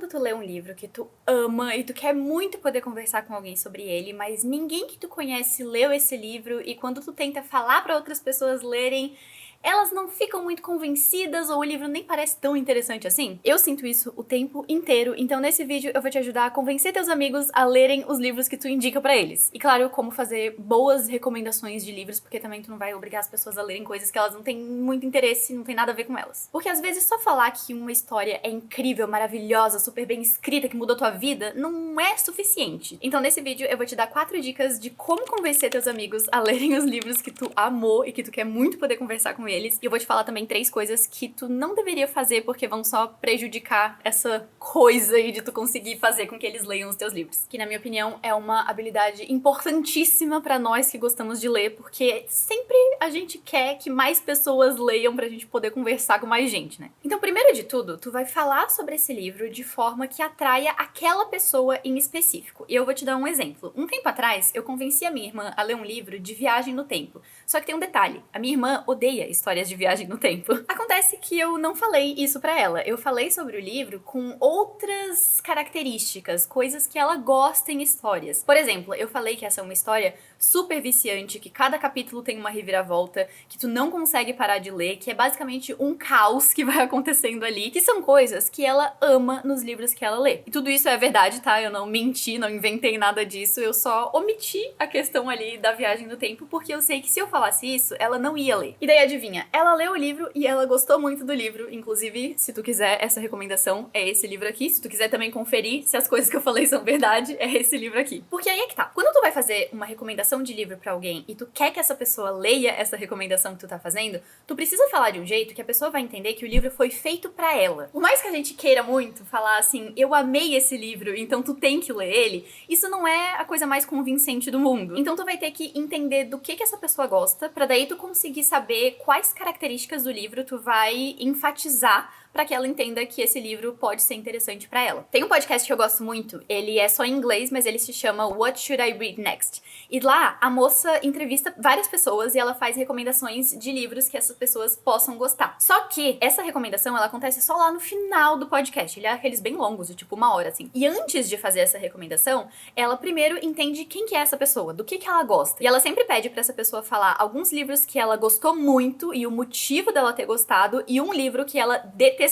quando tu lê um livro que tu ama e tu quer muito poder conversar com alguém sobre ele, mas ninguém que tu conhece leu esse livro e quando tu tenta falar pra outras pessoas lerem, elas não ficam muito convencidas ou o livro nem parece tão interessante assim? Eu sinto isso o tempo inteiro, então nesse vídeo eu vou te ajudar a convencer teus amigos a lerem os livros que tu indica pra eles. E claro, como fazer boas recomendações de livros, porque também tu não vai obrigar as pessoas a lerem coisas que elas não têm muito interesse, não tem nada a ver com elas. Porque às vezes só falar que uma história é incrível, maravilhosa, super bem escrita, que mudou tua vida, não é suficiente. Então nesse vídeo eu vou te dar 4 dicas de como convencer teus amigos a lerem os livros que tu amou e que tu quer muito poder conversar com eles. E eu vou te falar também 3 coisas que tu não deveria fazer porque vão só prejudicar essa coisa aí de tu conseguir fazer com que eles leiam os teus livros. Que na minha opinião é uma habilidade importantíssima pra nós que gostamos de ler, porque sempre a gente quer que mais pessoas leiam pra gente poder conversar com mais gente, né? Então, primeiro de tudo, tu vai falar sobre esse livro de forma que atraia aquela pessoa em específico. E eu vou te dar um exemplo. Um tempo atrás, eu convenci a minha irmã a ler um livro de viagem no tempo. Só que tem um detalhe, a minha irmã odeia histórias de viagem no tempo. Acontece que eu não falei isso pra ela. Eu falei sobre o livro com outras características, coisas que ela gosta em histórias. Por exemplo, eu falei que essa é uma história super viciante, que cada capítulo tem uma reviravolta, que tu não consegue parar de ler, que é basicamente um caos que vai acontecendo ali, que são coisas que ela ama nos livros que ela lê. E tudo isso é verdade, tá? Eu não menti, não inventei nada disso, eu só omiti a questão ali da viagem no tempo, porque eu sei que se eu falasse isso, ela não ia ler. E daí adivinha, ela leu o livro e ela gostou muito do livro, inclusive, se tu quiser essa recomendação, é esse livro aqui. Se tu quiser também conferir se as coisas que eu falei são verdade, é esse livro aqui. Porque aí é que tá, quando tu vai fazer uma recomendação de livro pra alguém e tu quer que essa pessoa leia essa recomendação que tu tá fazendo, tu precisa falar de um jeito que a pessoa vai entender que o livro foi feito pra ela. Por mais que a gente queira muito falar assim, eu amei esse livro, então tu tem que ler ele, isso não é a coisa mais convincente do mundo. Então tu vai ter que entender do que essa pessoa gosta, pra daí tu conseguir saber quais características do livro tu vai enfatizar pra que ela entenda que esse livro pode ser interessante pra ela. Tem um podcast que eu gosto muito, ele é só em inglês, mas ele se chama What Should I Read Next? E lá, a moça entrevista várias pessoas e ela faz recomendações de livros que essas pessoas possam gostar. Só que essa recomendação, ela acontece só lá no final do podcast. Ele é aqueles bem longos, de tipo 1 hora, assim. E antes de fazer essa recomendação, ela primeiro entende quem que é essa pessoa, do que ela gosta. E ela sempre pede pra essa pessoa falar alguns livros que ela gostou muito e o motivo dela ter gostado, e um livro que ela detestou.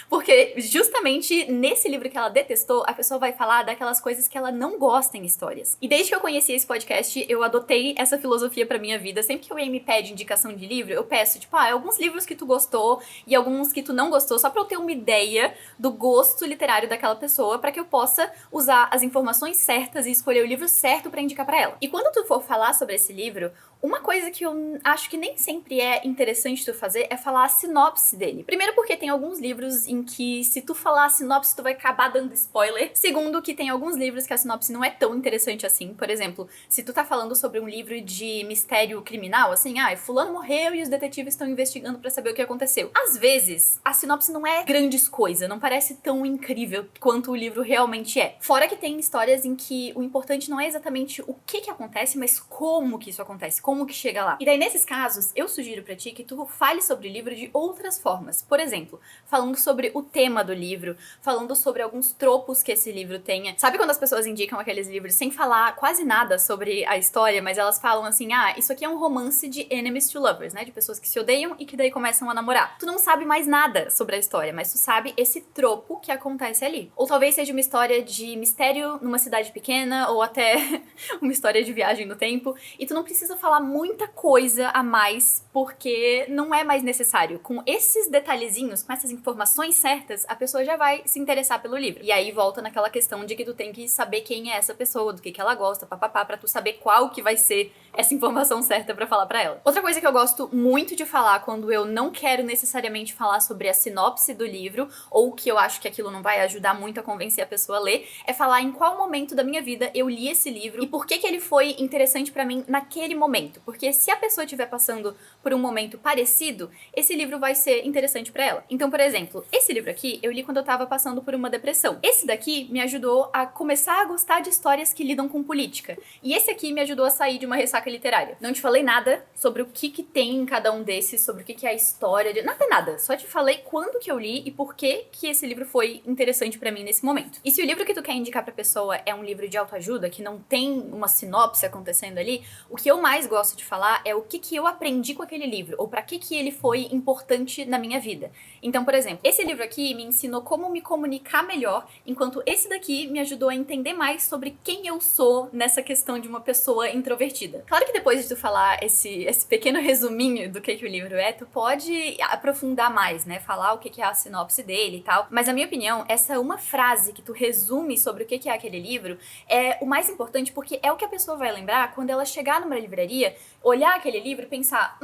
Porque justamente nesse livro que ela detestou, a pessoa vai falar daquelas coisas que ela não gosta em histórias. E desde que eu conheci esse podcast, eu adotei essa filosofia pra minha vida. Sempre que alguém me pede indicação de livro, eu peço, tipo, alguns livros que tu gostou e alguns que tu não gostou, só pra eu ter uma ideia do gosto literário daquela pessoa, pra que eu possa usar as informações certas e escolher o livro certo pra indicar pra ela. E quando tu for falar sobre esse livro, uma coisa que eu acho que nem sempre é interessante tu fazer é falar a sinopse dele. Primeiro porque tem alguns livros em que se tu falar a sinopse tu vai acabar dando spoiler. Segundo que tem alguns livros que a sinopse não é tão interessante assim. Por exemplo, se tu tá falando sobre um livro de mistério criminal, assim, fulano morreu e os detetives estão investigando pra saber o que aconteceu. Às vezes, a sinopse não é grandes coisa, não parece tão incrível quanto o livro realmente é. Fora que tem histórias em que o importante não é exatamente o que acontece, mas como que isso acontece, como que chega lá. E daí, nesses casos, eu sugiro pra ti que tu fale sobre o livro de outras formas. Por exemplo, falando sobre o tema do livro, falando sobre alguns tropos que esse livro tenha. Sabe quando as pessoas indicam aqueles livros sem falar quase nada sobre a história, mas elas falam assim, isso aqui é um romance de enemies to lovers, né? De pessoas que se odeiam e que daí começam a namorar. Tu não sabe mais nada sobre a história, mas tu sabe esse tropo que acontece ali. Ou talvez seja uma história de mistério numa cidade pequena, ou até uma história de viagem no tempo, e tu não precisa falar muita coisa a mais, porque não é mais necessário. Com esses detalhezinhos, com essas informações certas, a pessoa já vai se interessar pelo livro. E aí volta naquela questão de que tu tem que saber quem é essa pessoa, do que ela gosta, papapá, pra tu saber qual que vai ser essa informação certa pra falar pra ela. Outra coisa que eu gosto muito de falar quando eu não quero necessariamente falar sobre a sinopse do livro, ou que eu acho que aquilo não vai ajudar muito a convencer a pessoa a ler, é falar em qual momento da minha vida eu li esse livro e por que ele foi interessante pra mim naquele momento. Porque se a pessoa estiver passando por um momento parecido, esse livro vai ser interessante pra ela. Então, por exemplo, esse livro aqui eu li quando eu tava passando por uma depressão. Esse daqui me ajudou a começar a gostar de histórias que lidam com política. E esse aqui me ajudou a sair de uma ressaca literária. Não te falei nada sobre o que tem em cada um desses, sobre o que é a história de... Nada. Só te falei quando que eu li e por que esse livro foi interessante pra mim nesse momento. E se o livro que tu quer indicar pra pessoa é um livro de autoajuda, que não tem uma sinopse acontecendo ali, o que eu mais gosto de falar é o que eu aprendi com aquele livro, ou pra que ele foi importante na minha vida. Então, por exemplo, esse livro aqui me ensinou como me comunicar melhor, enquanto esse daqui me ajudou a entender mais sobre quem eu sou nessa questão de uma pessoa introvertida. Claro que depois de tu falar esse pequeno resuminho do que o livro é, tu pode aprofundar mais, né? Falar o que é a sinopse dele e tal. Mas, na minha opinião, essa uma frase que tu resume sobre o que é aquele livro é o mais importante, porque é o que a pessoa vai lembrar quando ela chegar numa livraria, olhar aquele livro e pensar,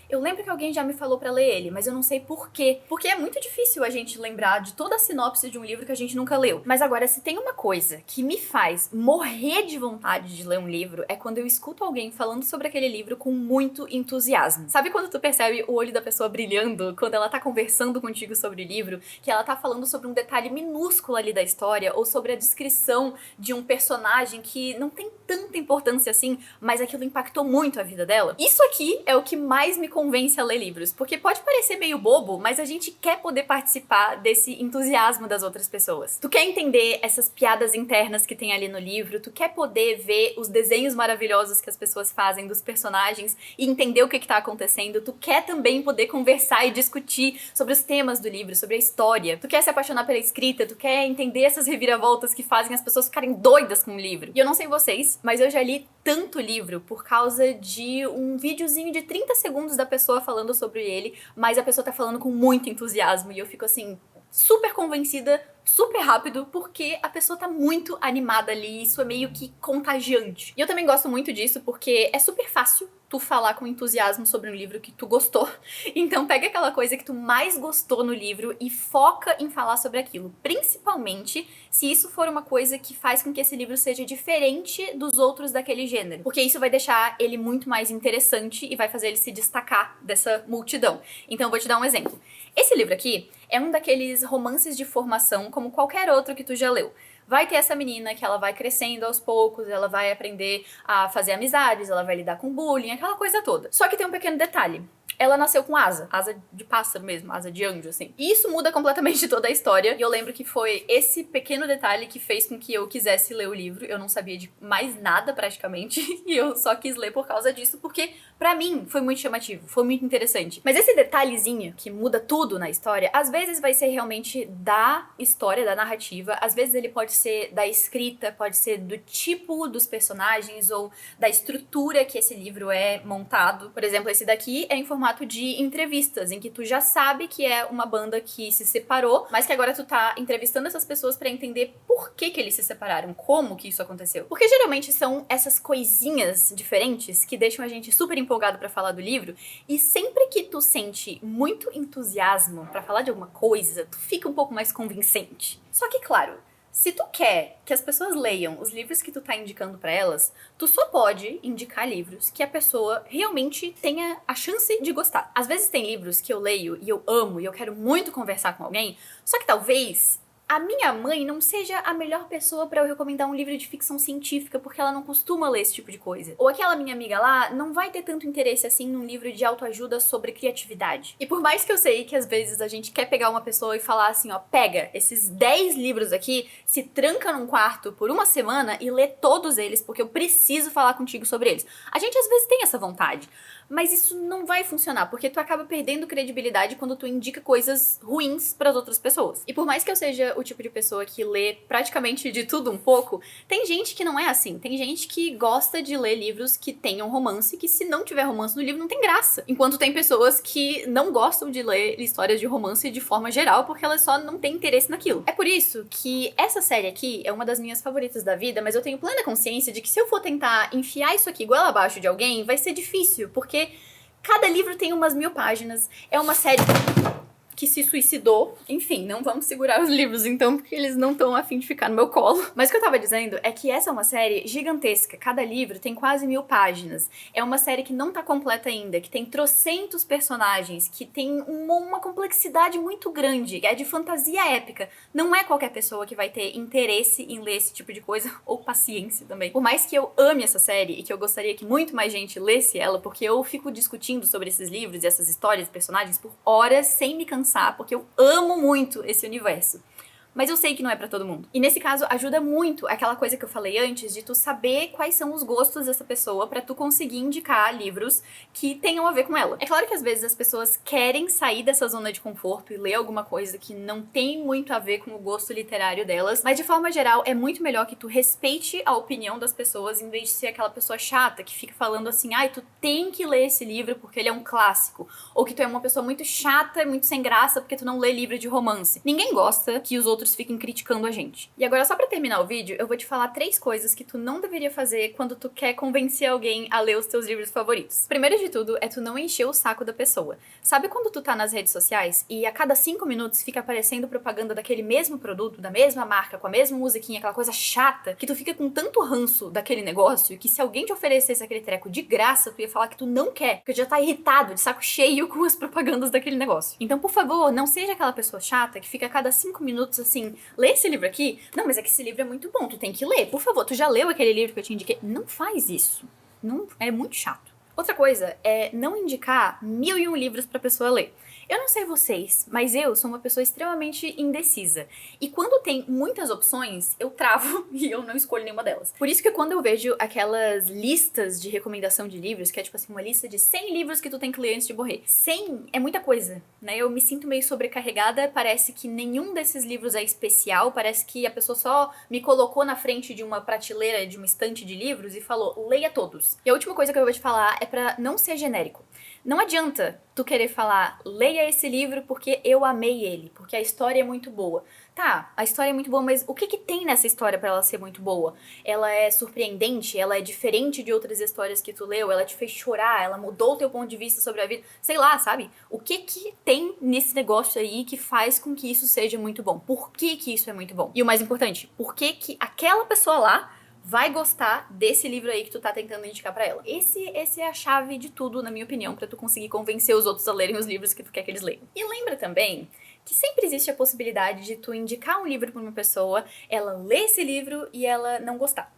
eu lembro que alguém já me falou pra ler ele, mas eu não sei por quê. Porque é muito difícil a gente lembrar de toda a sinopse de um livro que a gente nunca leu. Mas agora, se tem uma coisa que me faz morrer de vontade de ler um livro, é quando eu escuto alguém falando sobre aquele livro com muito entusiasmo. Sabe quando tu percebe o olho da pessoa brilhando quando ela tá conversando contigo sobre o livro, que ela tá falando sobre um detalhe minúsculo ali da história, ou sobre a descrição de um personagem que não tem tanta importância assim, mas aquilo impactou muito a vida dela? Isso aqui é o que mais me convence a ler livros, porque pode parecer meio bobo, mas a gente quer poder participar desse entusiasmo das outras pessoas. Tu quer entender essas piadas internas que tem ali no livro, tu quer poder ver os desenhos maravilhosos que as pessoas fazem dos personagens e entender o que tá acontecendo, tu quer também poder conversar e discutir sobre os temas do livro, sobre a história, tu quer se apaixonar pela escrita, tu quer entender essas reviravoltas que fazem as pessoas ficarem doidas com o livro. E eu não sei vocês, mas eu já li tanto livro por causa de um videozinho de 30 segundos da pessoa falando sobre ele, mas a pessoa tá falando com muito entusiasmo e eu fico assim, super convencida, super rápido, porque a pessoa tá muito animada ali, isso é meio que contagiante. E eu também gosto muito disso porque é super fácil tu falar com entusiasmo sobre um livro que tu gostou. Então pega aquela coisa que tu mais gostou no livro e foca em falar sobre aquilo, principalmente se isso for uma coisa que faz com que esse livro seja diferente dos outros daquele gênero, porque isso vai deixar ele muito mais interessante e vai fazer ele se destacar dessa multidão. Então eu vou te dar um exemplo. Esse livro aqui é um daqueles romances de formação como qualquer outro que tu já leu. Vai ter essa menina que ela vai crescendo aos poucos, ela vai aprender a fazer amizades, ela vai lidar com bullying, aquela coisa toda. Só que tem um pequeno detalhe. Ela nasceu com asa de pássaro mesmo, asa de anjo, assim. E isso muda completamente toda a história. E eu lembro que foi esse pequeno detalhe que fez com que eu quisesse ler o livro. Eu não sabia de mais nada, praticamente. E eu só quis ler por causa disso, porque pra mim foi muito chamativo, foi muito interessante. Mas esse detalhezinho que muda tudo na história, às vezes vai ser realmente da história, da narrativa. Às vezes ele pode ser da escrita, pode ser do tipo dos personagens ou da estrutura que esse livro é montado. Por exemplo, esse daqui é em formato de entrevistas, em que tu já sabe que é uma banda que se separou, mas que agora tu tá entrevistando essas pessoas pra entender por que eles se separaram, como que isso aconteceu. Porque geralmente são essas coisinhas diferentes que deixam a gente super empolgado pra falar do livro, e sempre que tu sente muito entusiasmo pra falar de alguma coisa, tu fica um pouco mais convincente. Só que, claro, se tu quer que as pessoas leiam os livros que tu tá indicando pra elas, tu só pode indicar livros que a pessoa realmente tenha a chance de gostar. Às vezes tem livros que eu leio e eu amo e eu quero muito conversar com alguém, só que talvez a minha mãe não seja a melhor pessoa pra eu recomendar um livro de ficção científica, porque ela não costuma ler esse tipo de coisa. Ou aquela minha amiga lá não vai ter tanto interesse assim num livro de autoajuda sobre criatividade. E por mais que eu sei que às vezes a gente quer pegar uma pessoa e falar assim, ó, pega esses 10 livros aqui, se tranca num quarto por uma semana e lê todos eles, porque eu preciso falar contigo sobre eles. A gente às vezes tem essa vontade, mas isso não vai funcionar, porque tu acaba perdendo credibilidade quando tu indica coisas ruins pras outras pessoas. E por mais que eu seja o tipo de pessoa que lê praticamente de tudo um pouco, tem gente que não é assim. Tem gente que gosta de ler livros que tenham romance, que se não tiver romance no livro não tem graça. Enquanto tem pessoas que não gostam de ler histórias de romance de forma geral, porque elas só não têm interesse naquilo. É por isso que essa série aqui é uma das minhas favoritas da vida, mas eu tenho plena consciência de que se eu for tentar enfiar isso aqui goela abaixo de alguém, vai ser difícil, porque cada livro tem umas 1000 páginas, é uma série que se suicidou. Enfim, não vamos segurar os livros então, porque eles não estão a fim de ficar no meu colo. Mas o que eu tava dizendo é que essa é uma série gigantesca. Cada livro tem quase 1000 páginas. É uma série que não tá completa ainda, que tem trocentos personagens, que tem uma complexidade muito grande, é de fantasia épica. Não é qualquer pessoa que vai ter interesse em ler esse tipo de coisa, ou paciência também. Por mais que eu ame essa série e que eu gostaria que muito mais gente lesse ela, porque eu fico discutindo sobre esses livros e essas histórias e personagens por horas sem me cansar, porque eu amo muito esse universo. Mas eu sei que não é pra todo mundo. E nesse caso, ajuda muito aquela coisa que eu falei antes, de tu saber quais são os gostos dessa pessoa pra tu conseguir indicar livros que tenham a ver com ela. É claro que às vezes as pessoas querem sair dessa zona de conforto e ler alguma coisa que não tem muito a ver com o gosto literário delas, mas de forma geral é muito melhor que tu respeite a opinião das pessoas em vez de ser aquela pessoa chata que fica falando assim, ai, tu tem que ler esse livro porque ele é um clássico, ou que tu é uma pessoa muito chata e muito sem graça porque tu não lê livro de romance. Ninguém gosta que os outros fiquem criticando a gente. E agora, só pra terminar o vídeo, eu vou te falar 3 coisas que tu não deveria fazer quando tu quer convencer alguém a ler os teus livros favoritos. Primeiro de tudo, é tu não encher o saco da pessoa. Sabe quando tu tá nas redes sociais e a cada 5 minutos fica aparecendo propaganda daquele mesmo produto, da mesma marca, com a mesma musiquinha, aquela coisa chata, que tu fica com tanto ranço daquele negócio que se alguém te oferecesse aquele treco de graça, tu ia falar que tu não quer, porque tu já tá irritado, de saco cheio com as propagandas daquele negócio. Então, por favor, não seja aquela pessoa chata que fica a cada 5 minutos assim, lê esse livro aqui? Não, mas é que esse livro é muito bom, tu tem que ler. Por favor, tu já leu aquele livro que eu te indiquei? Não faz isso. Não, é muito chato. Outra coisa é não indicar 1001 livros pra pessoa ler. Eu não sei vocês, mas eu sou uma pessoa extremamente indecisa. E quando tem muitas opções, eu travo e eu não escolho nenhuma delas. Por isso que quando eu vejo aquelas listas de recomendação de livros, que é tipo assim, uma lista de 100 livros que tu tem que ler antes de morrer. 100 é muita coisa, né? Eu me sinto meio sobrecarregada, parece que nenhum desses livros é especial, parece que a pessoa só me colocou na frente de uma prateleira, de uma estante de livros e falou, leia todos. E a última coisa que eu vou te falar é pra não ser genérico. Não adianta tu querer falar, leia esse livro porque eu amei ele, porque a história é muito boa. Tá, a história é muito boa, mas o que tem nessa história pra ela ser muito boa? Ela é surpreendente? Ela é diferente de outras histórias que tu leu? Ela te fez chorar? Ela mudou o teu ponto de vista sobre a vida? Sei lá, sabe? O que tem nesse negócio aí que faz com que isso seja muito bom? Por que isso é muito bom? E o mais importante, por que aquela pessoa lá vai gostar desse livro aí que tu tá tentando indicar pra ela. Esse é a chave de tudo, na minha opinião, pra tu conseguir convencer os outros a lerem os livros que tu quer que eles leiam. E lembra também que sempre existe a possibilidade de tu indicar um livro pra uma pessoa, ela ler esse livro e ela não gostar.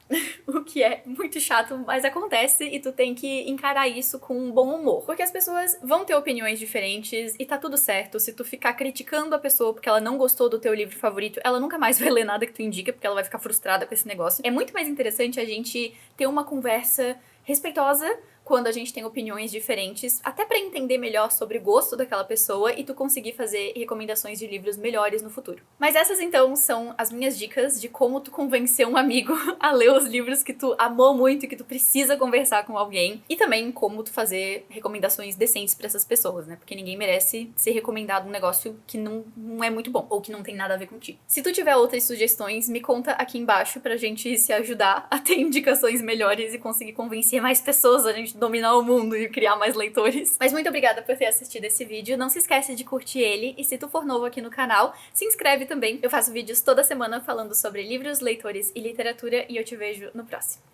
O que é muito chato, mas acontece e tu tem que encarar isso com um bom humor. Porque as pessoas vão ter opiniões diferentes e tá tudo certo. Se tu ficar criticando a pessoa porque ela não gostou do teu livro favorito, ela nunca mais vai ler nada que tu indica, porque ela vai ficar frustrada com esse negócio. É muito mais interessante a gente ter uma conversa respeitosa quando a gente tem opiniões diferentes, até pra entender melhor sobre o gosto daquela pessoa e tu conseguir fazer recomendações de livros melhores no futuro. Mas essas então são as minhas dicas de como tu convencer um amigo a ler os livros que tu amou muito e que tu precisa conversar com alguém, e também como tu fazer recomendações decentes pra essas pessoas, né? Porque ninguém merece ser recomendado um negócio que não é muito bom ou que não tem nada a ver contigo. Se tu tiver outras sugestões, me conta aqui embaixo pra gente se ajudar a ter indicações melhores e conseguir convencer mais pessoas a gente dominar o mundo e criar mais leitores. Mas muito obrigada por ter assistido esse vídeo. Não se esquece de curtir ele e se tu for novo aqui no canal, se inscreve também. Eu faço vídeos toda semana falando sobre livros, leitores e literatura e eu te vejo no próximo.